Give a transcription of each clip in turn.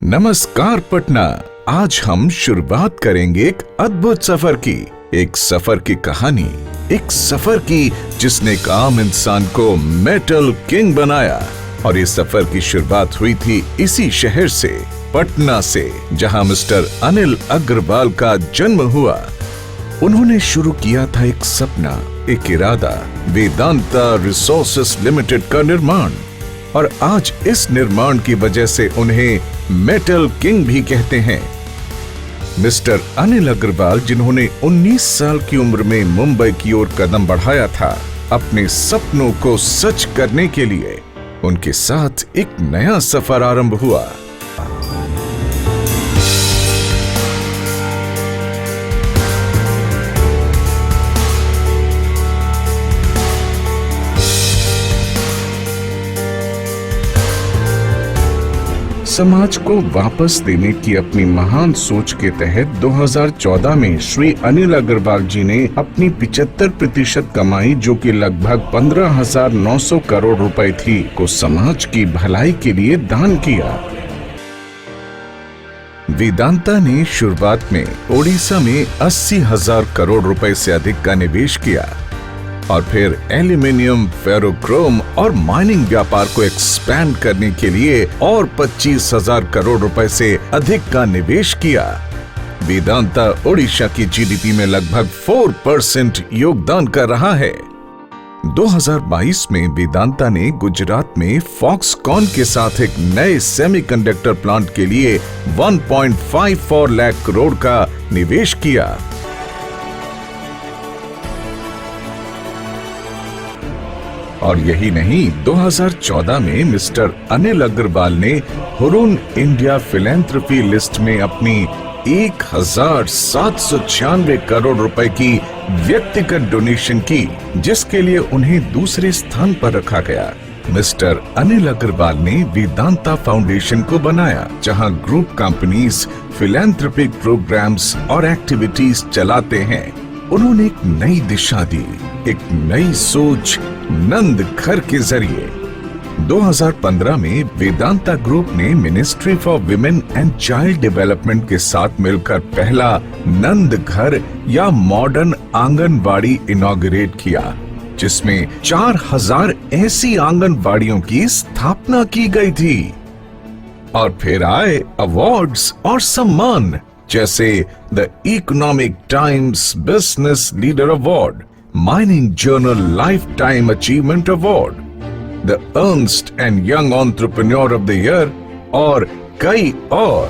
नमस्कार पटना। आज हम शुरुआत करेंगे एक अद्भुत सफर की, एक सफर की कहानी, एक सफर की जिसने एक आम इंसान को मेटल किंग बनाया। और इस सफर की शुरुआत हुई थी इसी शहर से, पटना से, जहां मिस्टर अनिल अग्रवाल का जन्म हुआ। उन्होंने शुरू किया था एक सपना, एक इरादा, वेदांता रिसोर्सेस लिमिटेड का निर्माण। और आज इस निर्माण की वजह से उन्हें मेटल किंग भी कहते हैं। मिस्टर अनिल अग्रवाल, जिन्होंने 19 साल की उम्र में मुंबई की ओर कदम बढ़ाया था अपने सपनों को सच करने के लिए, उनके साथ एक नया सफर आरंभ हुआ। समाज को वापस देने की अपनी महान सोच के तहत 2014 में श्री अनिल अग्रवाल जी ने अपनी 75% कमाई, जो कि लगभग 15,900 करोड़ रुपए थी, को समाज की भलाई के लिए दान किया। वेदांता ने शुरुआत में ओडिशा में 80,000 करोड़ रुपए से अधिक का निवेश किया और फिर एल्यूमिनियम, फेरोक्रोम और माइनिंग व्यापार को एक्सपैंड करने के लिए और 25,000 करोड़ रुपए से अधिक का निवेश किया। वेदांता ओडिशा की जीडीपी में लगभग 4% योगदान कर रहा है। 2022 में वेदांता ने गुजरात में फॉक्सकॉन के साथ एक नए सेमीकंडक्टर प्लांट के लिए 1.54 लाख करोड़ का निवेश किया। और यही नहीं, 2014 में मिस्टर अनिल अग्रवाल ने हुरुन इंडिया फिलैंथ्रोपी लिस्ट में अपनी 1,796 करोड़ रुपए की व्यक्तिगत डोनेशन की, जिसके लिए उन्हें दूसरे स्थान पर रखा गया। मिस्टर अनिल अग्रवाल ने वेदांता फाउंडेशन को बनाया, जहां ग्रुप कंपनीज फिलैंथ्रोपिक प्रोग्राम्स और एक्टिविटीज चलाते हैं। उन्होंने एक नई दिशा दी, एक नई सोच नंद घर के जरिए। 2015 में वेदांता ग्रुप ने ministry for women and child development के साथ मिलकर पहला नंद घर या मॉडर्न आंगनबाड़ी इनॉग्रेट किया, जिसमें 4,000 ऐसी आंगनबाड़ियों की स्थापना की गई थी। और फिर आए अवार्ड्स और सम्मान, जैसे the economic times business leader award, mining journal life time achievement award, the Ernst and young entrepreneur of the year और कई और।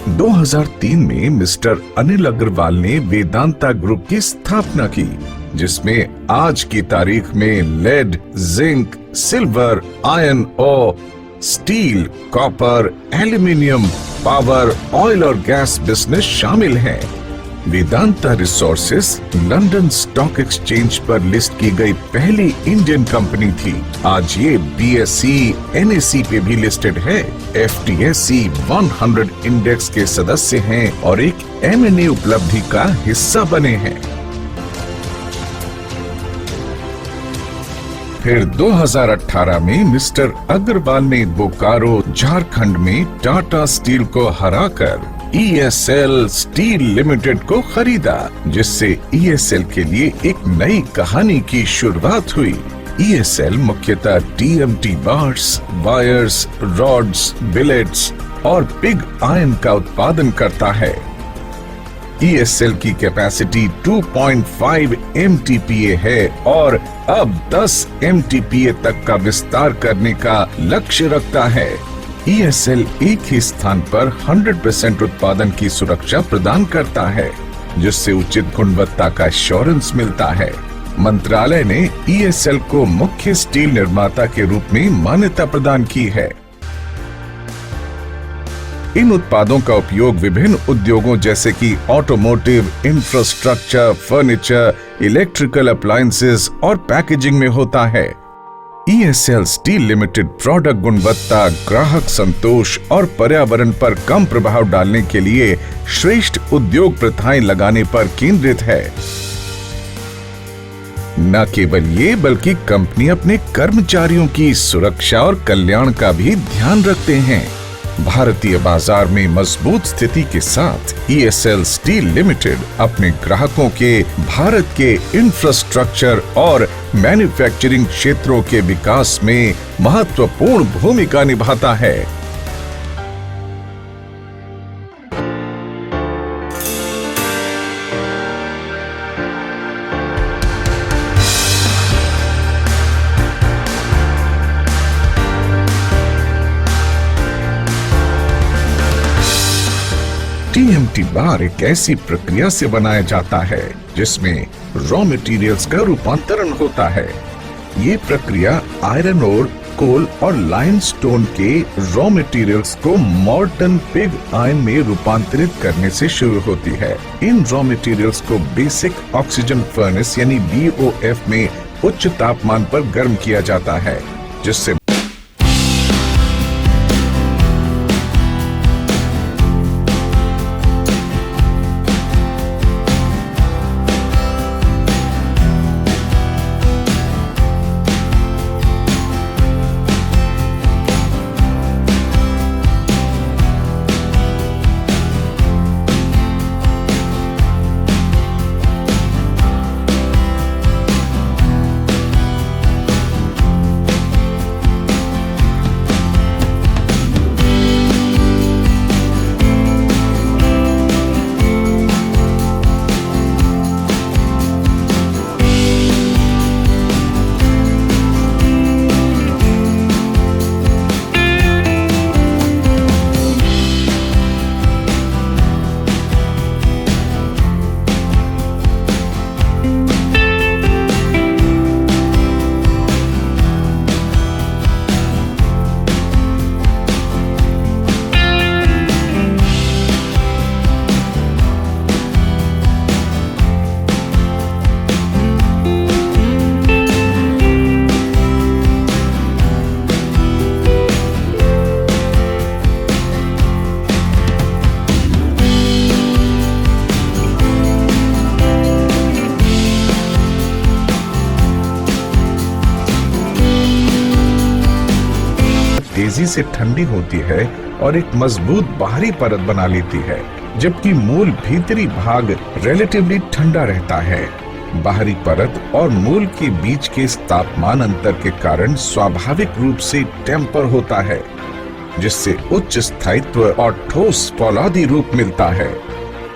दो 2003 में मिस्टर अनिल अग्रवाल ने वेदांता ग्रुप की स्थापना की, जिसमें आज की तारीख में लेड, जिंक, सिल्वर, आयरन और steel, copper, aluminium, power, oil और गैस बिजनेस शामिल हैं। Vedanta resources London stock exchange पर लिस्ट की गई पहली इंडियन कंपनी थी। आज ये BSE, NSE पे भी लिस्टेड है। FTSE 100 इंडेक्स के सदस्य हैं और एक M&A उपलब्धि का हिस्सा बने हैं। फिर 2018 में मिस्टर अग्रवाल ने बोकारो, झारखंड में टाटा स्टील को हराकर ESL स्टील लिमिटेड को खरीदा, जिससे ESL के लिए एक नई कहानी की शुरुआत हुई। ESL मुख्यतः TMT bars, wires, rods, billets और पिग आयरन का उत्पादन करता है। ESL की कैपेसिटी 2.5 MTPA है और अब 10 MTPA तक का विस्तार करने का लक्ष्य रखता है। ESL एक ही स्थान पर 100% उत्पादन की सुरक्षा प्रदान करता है, जिससे उचित गुणवत्ता का एश्योरेंस मिलता है। मंत्रालय ने ESL को मुख्य स्टील निर्माता के रूप में मान्यता प्रदान की है। इन उत्पादों का उपयोग विभिन्न उद्योगों जैसे कि automotive, infrastructure, furniture, electrical appliances और पैकेजिंग में होता है। ESL स्टील लिमिटेड प्रोडक्ट गुणवत्ता, ग्राहक संतोष और पर्यावरण पर कम प्रभाव डालने के लिए श्रेष्ठ उद्योग प्रथाएं लगाने पर केंद्रित है। न केवल ये बल्कि कंपनी अपने कर्मचारियों की सुरक्षा और कल्याण का भी ध्यान रखते हैं। भारतीय बाजार में मजबूत स्थिति के साथ ESL स्टील लिमिटेड अपने ग्राहकों के भारत के इंफ्रास्ट्रक्चर और मैन्युफैक्चरिंग क्षेत्रों के विकास में महत्वपूर्ण भूमिका निभाता है। TMT बार एक ऐसी प्रक्रिया से बनाया जाता है जिसमें रॉ मटेरियल्स का रूपांतरण होता है। ये प्रक्रिया आयरन ओर, कोल और लाइमस्टोन के रॉ मटेरियल्स को मॉल्टन पिग आयन में रूपांतरित करने से शुरू होती है। इन रॉ मटेरियल्स को बेसिक ऑक्सीजन फर्नेस यानी BOF में उच्च तापमान पर गर्म किया जाता है, जिससे तेजी से ठंडी होती है और एक मजबूत बाहरी परत बना लेती है, जबकि मूल भीतरी भाग रिलेटिवली ठंडा रहता है। बाहरी परत और मूल के बीच के तापमान अंतर के कारण स्वाभाविक रूप से टेम्पर होता है, जिससे उच्च स्थायित्व और ठोस फौलादी रूप मिलता है।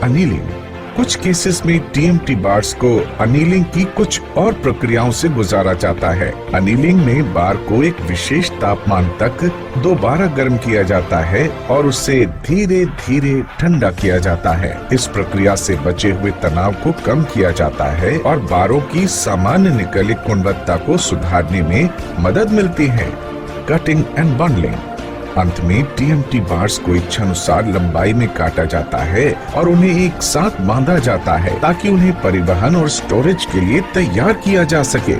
अनीलिंग कुछ केसेस में TMT बार्स को अनीलिंग की कुछ और प्रक्रियाओं से गुजारा जाता है। अनीलिंग में बार को एक विशेष तापमान तक दोबारा गर्म किया जाता है और उसे धीरे धीरे ठंडा किया जाता है। इस प्रक्रिया से बचे हुए तनाव को कम किया जाता है और बारों की सामान्य निकलिक गुणवत्ता को सुधारने में मदद मिलती है। कटिंग एंड बंडलिंग अंत में TMT बार्स को इच्छानुसार लंबाई में काटा जाता है और उन्हें एक साथ बांधा जाता है ताकि उन्हें परिवहन और स्टोरेज के लिए तैयार किया जा सके।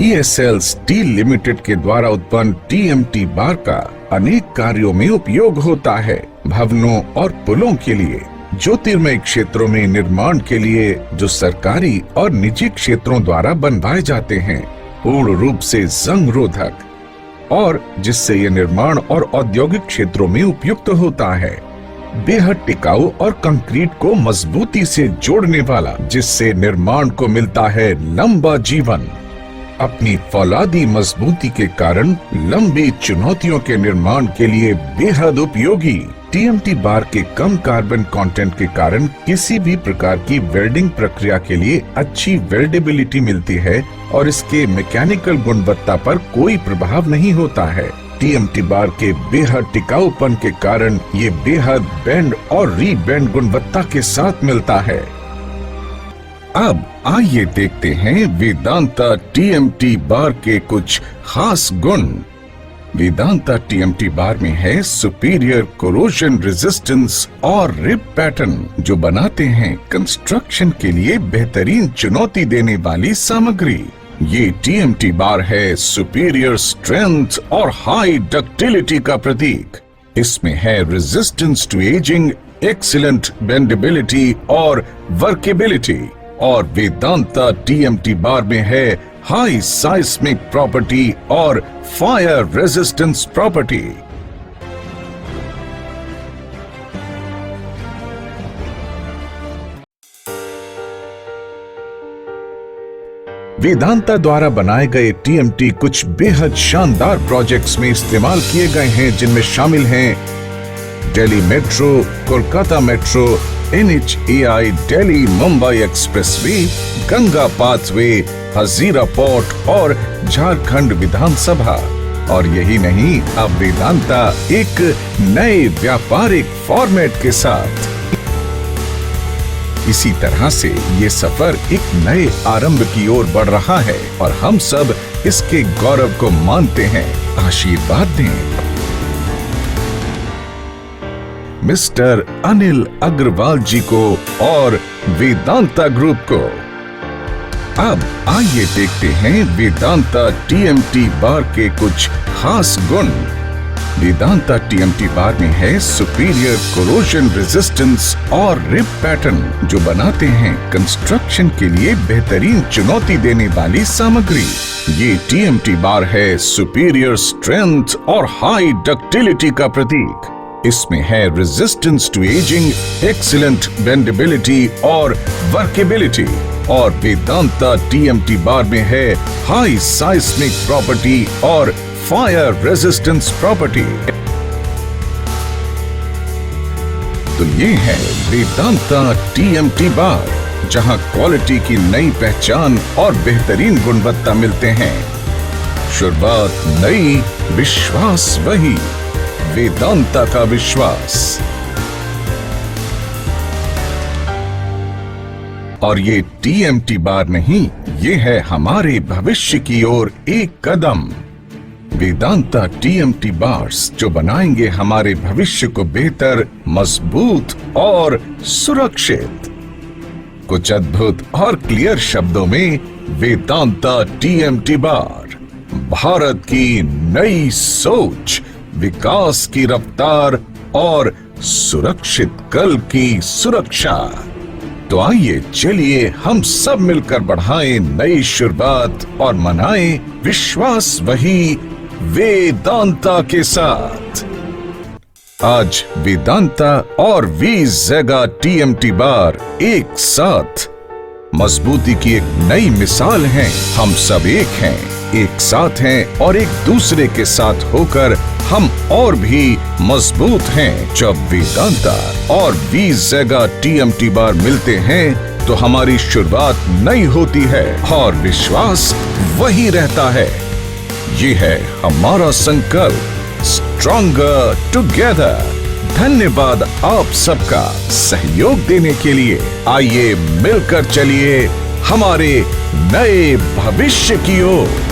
ESL स्टील लिमिटेड के द्वारा उत्पन्न TMT बार का अनेक कार्यों में उपयोग होता है। भवनों और पुलों के लिए, ज्योतिर्मय क्षेत्रों में निर्माण के लिए जो सरकारी और निजी क्षेत्रों द्वारा बनवाए जाते हैं, पूर्ण रूप से जंग रोधक और जिससे यह निर्माण और औद्योगिक क्षेत्रों में उपयुक्त होता है। बेहद टिकाऊ और कंक्रीट को मजबूती से जोड़ने वाला, जिससे निर्माण को मिलता है लंबा जीवन। अपनी फौलादी मजबूती के कारण लंबी चुनौतियों के निर्माण के लिए बेहद उपयोगी। TMT बार के कम कार्बन कंटेंट के कारण किसी भी प्रकार की वेल्डिंग प्रक्रिया के लिए अच्छी वेल्डेबिलिटी मिलती है और इसके मैकेनिकल गुणवत्ता पर कोई प्रभाव नहीं होता है। TMT बार के बेहद टिकाऊपन के कारण ये बेहद बेंड और रीबेंड गुणवत्ता के साथ मिलता है। अब आइए देखते हैं वेदांता TMT बार के कुछ खास गुण। वेदांता TMT बार में है सुपीरियर कोरोजन रेजिस्टेंस और रिब पैटर्न, जो बनाते हैं कंस्ट्रक्शन के लिए बेहतरीन चुनौती देने वाली सामग्री। ये TMT बार है सुपीरियर स्ट्रेंथ और हाई डक्टिलिटी का प्रतीक। इसमें है रेजिस्टेंस टू एजिंग, एक्सीलेंट बेंडेबिलिटी और वर्केबिलिटी। और वेदांता TMT बार में है हाई साइस्मिक प्रॉपर्टी और फायर रेजिस्टेंस प्रॉपर्टी। वेदांता द्वारा बनाए गए TMT कुछ बेहद शानदार प्रोजेक्ट्स में इस्तेमाल किए गए हैं, जिनमें शामिल हैं Delhi metro, Kolkata metro, NHAI Delhi Mumbai expressway, Ganga pathway, Hazira port और झारखंड विधानसभा। और यही नहीं, अब वेदांता एक नए व्यापारिक फॉर्मेट के साथ इसी तरह से ये सफर एक नए आरंभ की ओर बढ़ रहा है और हम सब इसके गौरव को मानते हैं। आशीर्वाद दें मिस्टर अनिल अग्रवाल जी को और वेदांता ग्रुप को। अब आइए देखते हैं वेदांता TMT बार के कुछ खास गुण। वेदांता TMT बार में है सुपीरियर कोरोजन रेजिस्टेंस और रिप पैटर्न, जो बनाते हैं कंस्ट्रक्शन के लिए बेहतरीन चुनौती देने वाली सामग्री। ये TMT बार है सुपीरियर स्ट्रेंथ और हाई डक्टिलिटी का प्रतीक। इसमें है रेजिस्टेंस टू एजिंग, एक्सीलेंट बेंडेबिलिटी और वर्केबिलिटी। और वेदांता TMT बार में है हाई साइस्मिक प्रॉपर्टी और फायर रेजिस्टेंस प्रॉपर्टी। तो ये है वेदांता TMT बार, जहां क्वालिटी की नई पहचान और बेहतरीन गुणवत्ता मिलते हैं। शुरुआत नई, विश्वास वही, वेदांता का विश्वास। और ये TMT बार नहीं, ये है हमारे भविष्य की ओर एक कदम। वेदांता TMT बार्स, जो बनाएंगे हमारे भविष्य को बेहतर, मजबूत और सुरक्षित। कुछ अद्भुत और क्लियर शब्दों में, वेदांता TMT बार भारत की नई सोच, विकास की रफ्तार और सुरक्षित कल की सुरक्षा। तो आइए चलिए हम सब मिलकर बढ़ाएं नई शुरुआत और मनाएं विश्वास वही वेदांता के साथ। आज वेदांता और वी-ज़ेगा TMT बार एक साथ मजबूती की एक नई मिसाल हैं। हम सब एक हैं, एक साथ हैं और एक दूसरे के साथ होकर हम और भी मजबूत हैं। जब वेदांता और वी-ज़ेगा TMT बार मिलते हैं तो हमारी शुरुआत नई होती है और विश्वास वही रहता है। ये है हमारा संकल्प, स्ट्रॉन्गर टुगेदर। धन्यवाद आप सबका सहयोग देने के लिए। आइए मिलकर चलिए हमारे नए भविष्य की ओर।